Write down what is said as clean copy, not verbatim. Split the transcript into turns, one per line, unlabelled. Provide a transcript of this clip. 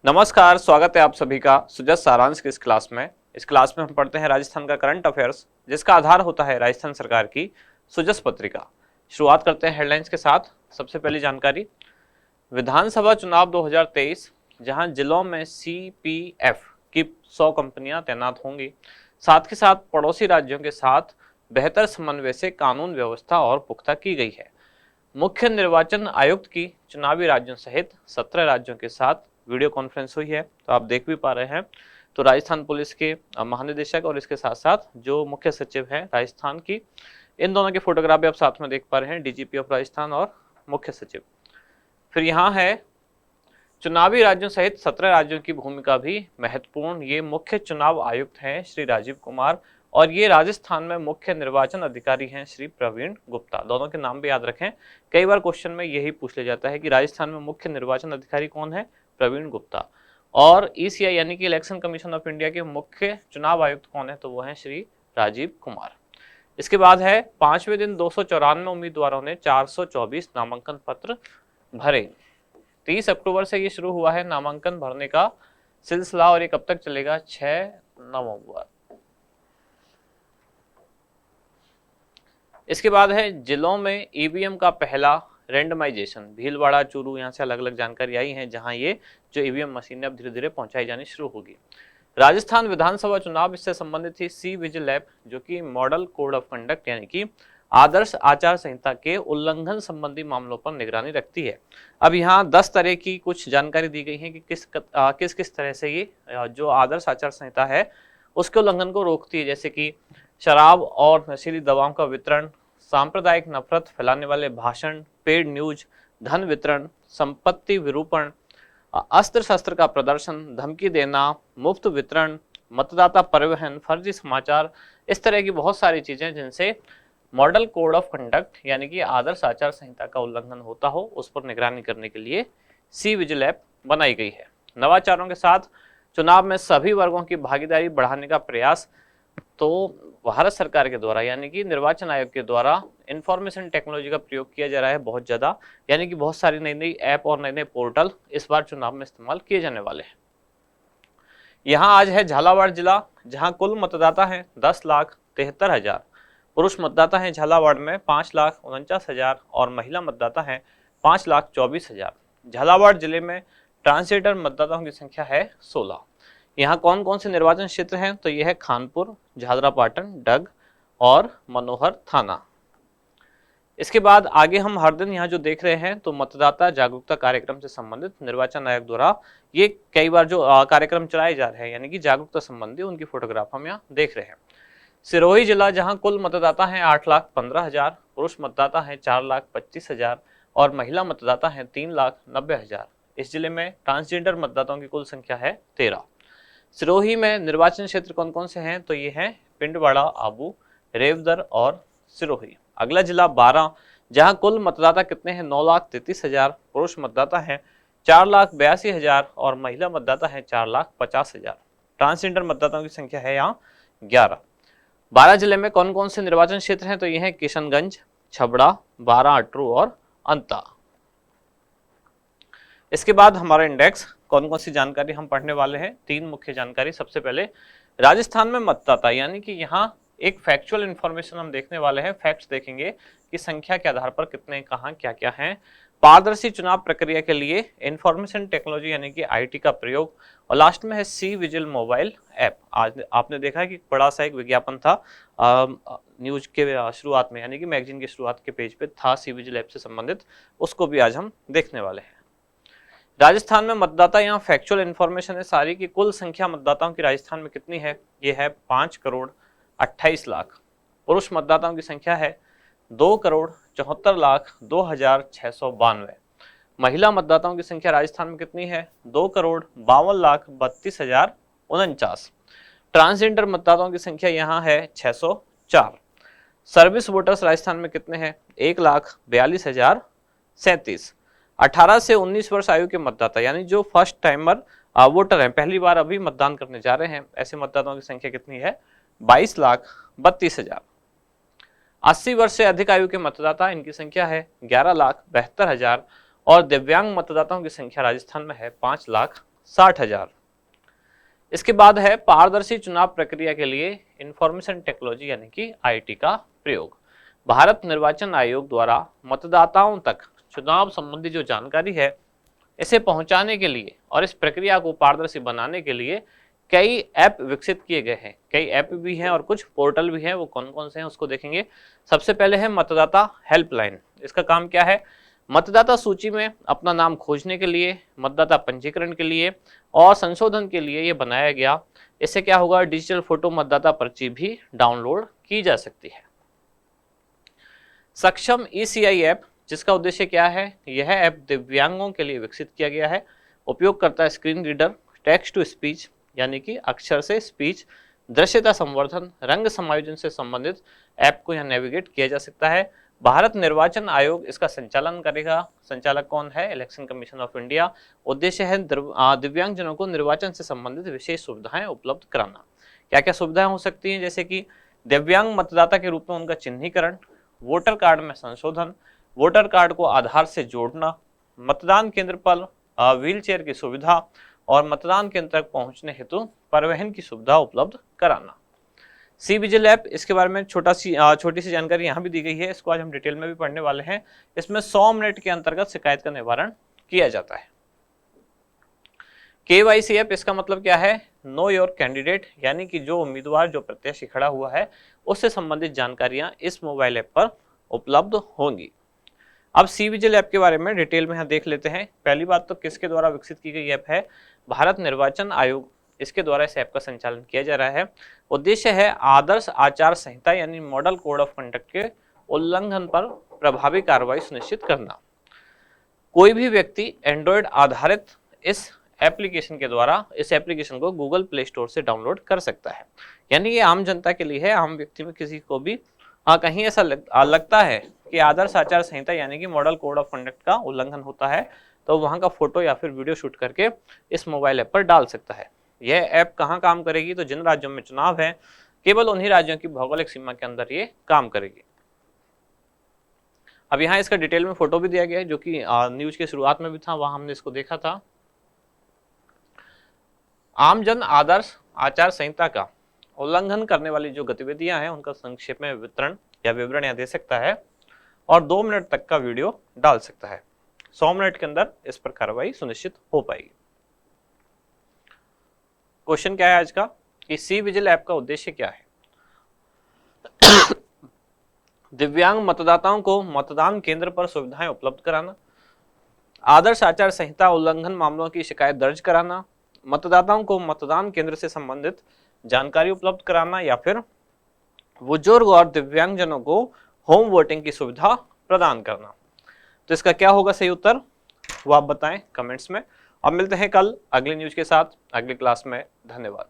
नमस्कार, स्वागत है आप सभी का सुजस सारांश की इस क्लास में। इस क्लास में हम पढ़ते हैं राजस्थान का करंट अफेयर्स, जिसका आधार होता है राजस्थान सरकार की सुजस पत्रिका। शुरुआत करते हैं हेडलाइंस के साथ। सबसे पहली जानकारी, विधानसभा चुनाव 2023, जहां जिलों में सीपीएफ की 100 कंपनियां तैनात होंगी। साथ ही साथ पड़ोसी राज्यों के साथ बेहतर समन्वय से कानून व्यवस्था और पुख्ता की गई है। मुख्य निर्वाचन आयुक्त की चुनावी राज्यों सहित 17 राज्यों के साथ वीडियो कॉन्फ्रेंस हुई है, तो आप देख भी पा रहे हैं। तो राजस्थान पुलिस के महानिदेशक और इसके साथ साथ जो मुख्य सचिव हैं राजस्थान की, इन दोनों की फोटोग्राफ भी आप साथ में देख पा रहे हैं, डीजीपी ऑफ राजस्थान और मुख्य सचिव। फिर यहाँ है चुनावी राज्यों सहित 17 राज्यों की भूमिका भी महत्वपूर्ण। ये मुख्य चुनाव आयुक्त हैं श्री राजीव कुमार, और ये राजस्थान में मुख्य निर्वाचन अधिकारी हैं श्री प्रवीण गुप्ता। दोनों के नाम भी याद रखें, कई बार क्वेश्चन में यही पूछ लिया जाता है कि राजस्थान में मुख्य निर्वाचन अधिकारी कौन है, प्रवीण गुप्ता। और ईसीआई यानी कि इलेक्शन कमीशन ऑफ इंडिया के मुख्य चुनाव आयुक्त कौन है, तो वो है श्री राजीव कुमार। इसके बाद है 5वें दिन 294 उम्मीदवारों ने 424 नामांकन पत्र भरे। 30 अक्टूबर से ये शुरू हुआ है नामांकन भरने का सिलसिला, और ये कब तक चलेगा, 6 नवंबर। इसके बाद है जिलों में ईवीएम का पहला रेंडमाइजेशन। भीलवाड़ा, चूरू, यहाँ से अलग अलग जानकारी आई है, जहां ये जो ईवीएम मशीनें अब धीरे धीरे पहुंचाई जानी शुरू होगी। राजस्थान विधानसभा चुनाव, इससे संबंधित थी सी विजिल ऐप, जो कि मॉडल कोड ऑफ कंडक्ट यानी कि आदर्श आचार संहिता के उल्लंघन संबंधी मामलों पर निगरानी रखती है। अब यहाँ 10 तरह की कुछ जानकारी दी गई है कि किस किस तरह से ये जो आदर्श आचार संहिता है उसके उल्लंघन को रोकती है, जैसे कि शराब और नशीली दवाओं का वितरण, सांप्रदायिक नफरत फैलाने वाले भाषण, पेड न्यूज, धन वितरण, संपत्ति विरूपण, अस्त्र शस्त्र का प्रदर्शन, धमकी देना, मुफ्त वितरण, मतदाता परिवहन, फर्जी समाचार, इस तरह की बहुत सारी चीजें जिनसे मॉडल कोड ऑफ कंडक्ट यानी कि आदर्श आचार संहिता का उल्लंघन होता हो, उस पर निगरानी करने के लिए सी विजिल ऐप बनाई गई है। नवाचारों के साथ चुनाव में सभी वर्गों की भागीदारी बढ़ाने का प्रयास, तो भारत सरकार के द्वारा यानी कि निर्वाचन आयोग के द्वारा इंफॉर्मेशन टेक्नोलॉजी का प्रयोग किया जा रहा है बहुत ज्यादा, यानी कि बहुत सारी नई नई ऐप और नए नए पोर्टल इस बार चुनाव में इस्तेमाल किए जाने वाले हैं। यहाँ आज है झालावाड़ जिला, जहाँ कुल मतदाता हैं 10,73,000। पुरुष मतदाता हैं झालावाड़ में 5,49,000 और महिला मतदाता हैं 5,24,000। झालावाड़ जिले में ट्रांसजेंडर मतदाताओं की संख्या है 16। यहाँ कौन कौन से निर्वाचन क्षेत्र हैं, तो यह है खानपुर, झालरापाटन, डग और मनोहर थाना। इसके बाद आगे हम हर दिन यहाँ जो देख रहे हैं, तो मतदाता जागरूकता कार्यक्रम से संबंधित निर्वाचन आयोग द्वारा ये कई बार जो कार्यक्रम चलाए जा रहे हैं यानी कि जागरूकता संबंधी, उनकी फोटोग्राफ हम यहाँ देख रहे हैं। सिरोही जिला, जहाँ कुल मतदाता हैं 8,15,000, पुरुष मतदाता हैं 4,25,000 और महिला मतदाता हैं 3,90,000। इस जिले में ट्रांसजेंडर मतदाताओं की कुल संख्या है 13। सिरोही में निर्वाचन क्षेत्र कौन कौन से हैं, तो ये हैं पिंडवाड़ा, आबू, रेवदर और सिरोही। अगला जिला 12, जहां कुल मतदाता कितने हैं, 9,33,000, पुरुष मतदाता हैं 4,82,000 और महिला मतदाता हैं 4,50,000। ट्रांसजेंडर मतदाताओं की संख्या है यहाँ 11। 12 जिले में कौन कौन से निर्वाचन क्षेत्र हैं, तो ये हैं किशनगंज, छबड़ा, बारा, अटरू और अंता। इसके बाद हमारा इंडेक्स, कौन कौन सी जानकारी हम पढ़ने वाले हैं, 3 मुख्य जानकारी। सबसे पहले राजस्थान में मतदाता, यानी कि यहाँ एक फैक्चुअल इंफॉर्मेशन हम देखने वाले हैं, फैक्ट्स देखेंगे कि संख्या के आधार पर कितने, कहाँ, क्या क्या हैं। पारदर्शी चुनाव प्रक्रिया के लिए इंफॉर्मेशन टेक्नोलॉजी यानी कि आईटी का प्रयोग, और लास्ट में है सी विजिल मोबाइल ऐप। आज आपने देखा कि बड़ा सा एक विज्ञापन था न्यूज के शुरुआत में, यानी कि मैगजीन की शुरुआत के पेज पे था सी विजिल ऐप से संबंधित, उसको भी आज हम देखने वाले हैं। राजस्थान में मतदाता, यहाँ फैक्चुअल इंफॉर्मेशन है सारी की कुल संख्या मतदाताओं की राजस्थान में कितनी है, ये है 5,28,00,000। पुरुष मतदाताओं की संख्या है 2,74,02,692। महिला मतदाताओं की संख्या राजस्थान में कितनी है, 2,52,32,049। ट्रांसजेंडर मतदाताओं की संख्या यहाँ है 604। सर्विस वोटर्स राजस्थान में कितने हैं, 1,42,037। 18 से 19 वर्ष आयु के मतदाता, यानी जो फर्स्ट टाइमर वोटर हैं, पहली बार अभी मतदान करने जा रहे हैं, ऐसे मतदाताओं की संख्या कितनी है, 22,32,000। 80 वर्ष से अधिक आयु के मतदाता, इनकी संख्या है 11,72,000 और दिव्यांग मतदाताओं की संख्या राजस्थान में है 60,000। इसके बाद है पारदर्शी चुनाव प्रक्रिया के लिए इंफॉर्मेशन टेक्नोलॉजी यानी कि आईटी का प्रयोग। भारत निर्वाचन आयोग द्वारा मतदाताओं तक चुनाव संबंधी जो जानकारी है इसे पहुंचाने के लिए और इस प्रक्रिया को पारदर्शी बनाने के लिए कई ऐप विकसित किए गए हैं। कई ऐप भी हैं और कुछ पोर्टल भी हैं, वो कौन कौन से हैं उसको देखेंगे। सबसे पहले है मतदाता हेल्पलाइन। इसका काम क्या है? मतदाता सूची में अपना नाम खोजने के लिए, मतदाता पंजीकरण के लिए और संशोधन के लिए ये बनाया गया। इससे क्या होगा? डिजिटल फोटो मतदाता पर्ची भी डाउनलोड की जा सकती है। सक्षम ईसीआई ऐप, जिसका उद्देश्य क्या है? यह ऐप दिव्यांगों के लिए विकसित किया गया है। उपयोग करता है screen reader, text to speech यानी कि अक्षर से स्पीच, दृश्यता संवर्धन, रंग समायोजन से संबंधित ऐप को यहाँ नेविगेट किया जा सकता है। भारत निर्वाचन आयोग इसका संचालन करेगा। संचालक कौन है? Election commission of India. उद्देश्य है दिव्यांगजनों को निर्वाचन से संबंधित विशेष सुविधाएं उपलब्ध कराना। क्या क्या सुविधाएं हो सकती हैं? जैसे कि दिव्यांग मतदाता के रूप में उनका चिन्हीकरण, वोटर कार्ड में संशोधन, वोटर कार्ड को आधार से जोड़ना, मतदान केंद्र पर व्हील चेयर की सुविधा और मतदान केंद्र तक पहुंचने हेतु परिवहन की सुविधा उपलब्ध कराना। सी विजिल ऐप, इसके बारे में छोटी सी जानकारी यहाँ भी दी गई है। इसको आज हम डिटेल में भी पढ़ने वाले हैं। इसमें 100 मिनट के अंतर्गत शिकायत का निवारण किया जाता है। KYC ऐप, इसका मतलब क्या है? नो योर कैंडिडेट, यानी कि जो उम्मीदवार, जो प्रत्याशी खड़ा हुआ है उससे संबंधित जानकारियां इस मोबाइल ऐप पर उपलब्ध होंगी। अब सी विजिल ऐप के बारे में डिटेल में यहाँ देख लेते हैं। पहली बात तो किसके द्वारा विकसित की गई ऐप है? भारत निर्वाचन आयोग, इसके द्वारा इस ऐप का संचालन किया जा रहा है। उद्देश्य है आदर्श आचार संहिता यानी मॉडल कोड ऑफ कंडक्ट के उल्लंघन पर प्रभावी कार्रवाई सुनिश्चित करना। कोई भी व्यक्ति एंड्रॉयड आधारित इस एप्लीकेशन के द्वारा इस एप्लीकेशन को गूगल प्ले स्टोर से डाउनलोड कर सकता है। यानी ये आम जनता के लिए है। आम व्यक्ति में किसी को भी कहीं ऐसा लगता है कि आदर्श आचार संहिता यानी कि मॉडल कोड ऑफ कंडक्ट का उल्लंघन होता है, तो वहां का फोटो या फिर वीडियो शूट करके इस मोबाइल ऐप पर डाल सकता है। यह ऐप कहां काम करेगी? तो जिन राज्यों में चुनाव है केवल उन्हीं राज्यों की भौगोलिक सीमा के अंदर ये काम करेगी। अब यहाँ इसका डिटेल में फोटो भी दिया गया है, जो कि न्यूज के शुरुआत में भी था, वहां हमने इसको देखा था। आम जन आदर्श आचार संहिता का उल्लंघन करने वाली जो गतिविधियां हैं उनका संक्षेप में विवरण यहाँ दे सकता है और 2 मिनट तक का वीडियो डाल सकता है। 100 मिनट के अंदर इस पर कार्रवाई सुनिश्चित हो पाएगी। क्वेश्चन क्या है आज का कि सी विजिल ऐप का उद्देश्य क्या है? दिव्यांग मतदाताओं को मतदान केंद्र पर सुविधाएं उपलब्ध कराना, आदर्श आचार संहिता उल्लंघन मामलों की शिकायत दर्ज कराना, मतदाताओं को मतदान केंद्र से संबंधित जानकारी उपलब्ध कराना या फिर बुजुर्ग और दिव्यांगजनों को होम वोटिंग की सुविधा प्रदान करना। तो इसका क्या होगा सही उत्तर, वो आप बताएं कमेंट्स में। अब मिलते हैं कल अगली न्यूज के साथ अगली क्लास में। धन्यवाद।